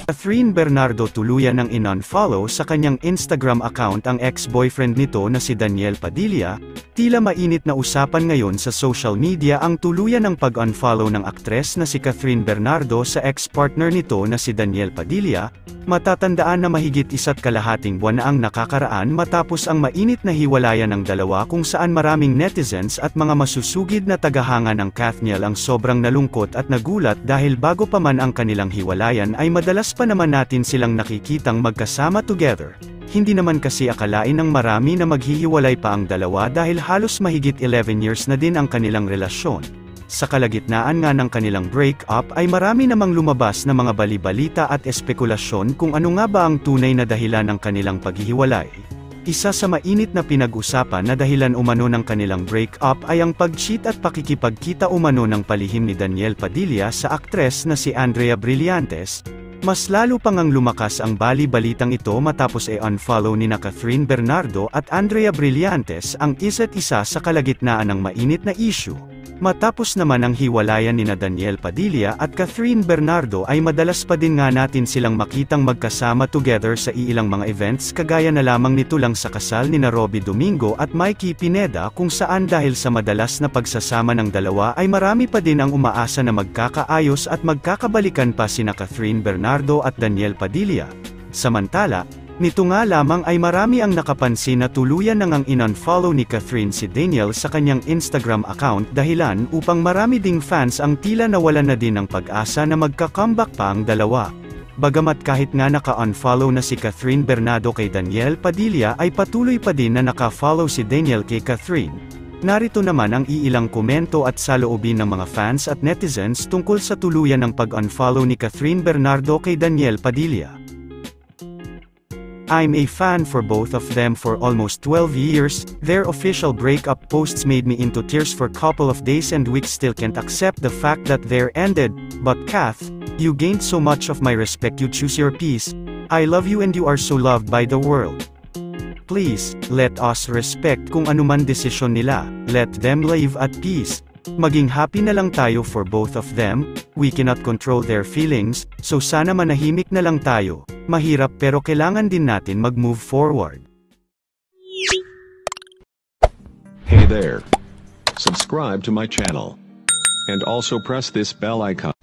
Catherine Bernardo tuluyan ng in-unfollow sa kanyang Instagram account ang ex-boyfriend nito na si Daniel Padilla. Tila mainit na usapan ngayon sa social media ang tuluyan ng pag-unfollow ng aktres na si Catherine Bernardo sa ex-partner nito na si Daniel Padilla. Matatandaan na mahigit 1.5 buwan na ang nakakaraan matapos ang mainit na hiwalayan ng dalawa kung saan maraming netizens at mga masusugid na tagahanga ng Kathniel ang sobrang nalungkot at nagulat dahil bago pa man ang kanilang hiwalayan ay madalas pa naman natin silang nakikitang magkasama together. Hindi naman kasi akalain ng marami na maghihiwalay pa ang dalawa dahil halos mahigit 11 years na din ang kanilang relasyon. Sa kalagitnaan nga ng kanilang break-up ay marami namang lumabas na mga bali-balita at espekulasyon kung ano nga ba ang tunay na dahilan ng kanilang paghihiwalay. Isa sa mainit na pinag-usapan na dahilan umano ng kanilang break-up ay ang pag-cheat at pakikipagkita umano ng palihim ni Daniel Padilla sa aktres na si Andrea Brillantes. Mas lalo pang ang lumakas ang bali-balitang ito matapos unfollow ni Catherine Bernardo at Andrea Brillantes ang isa't isa sa kalagitnaan ng mainit na issue. Matapos naman ang hiwalayan ni Daniel Padilla at Catherine Bernardo ay madalas pa din nga natin silang makitang magkasama together sa ilang mga events kagaya na lamang nito lang sa kasal ni Robby Domingo at Mikey Pineda kung saan dahil sa madalas na pagsasama ng dalawa ay marami pa din ang umaasa na magkakaayos at magkakabalikan pa sina Catherine Bernardo at Daniel Padilla. Samantala, nito nga lamang ay marami ang nakapansin na tuluyan nang ang in-unfollow ni Catherine si Daniel sa kanyang Instagram account dahilan upang marami ding fans ang tila nawalan na din ng pag-asa na magka-comeback pa ang dalawa. Bagamat kahit nga naka-unfollow na si Catherine Bernardo kay Daniel Padilla ay patuloy pa din na naka-follow si Daniel kay Catherine. Narito naman ang iilang komento at saloobin ng mga fans at netizens tungkol sa tuluyan ng pag-unfollow ni Catherine Bernardo kay Daniel Padilla. I'm a fan for both of them for almost 12 years, their official breakup posts made me into tears for couple of days and weeks, still can't accept the fact that they're ended, but Kath, you gained so much of my respect, you choose your peace, I love you and you are so loved by the world. Please, let us respect kung anuman desisyon nila, let them live at peace. Maging happy na lang tayo for both of them, we cannot control their feelings, so sana manahimik na lang tayo. Mahirap pero kailangan din natin mag-move forward. Hey there. Subscribe to my channel. And also press this bell icon.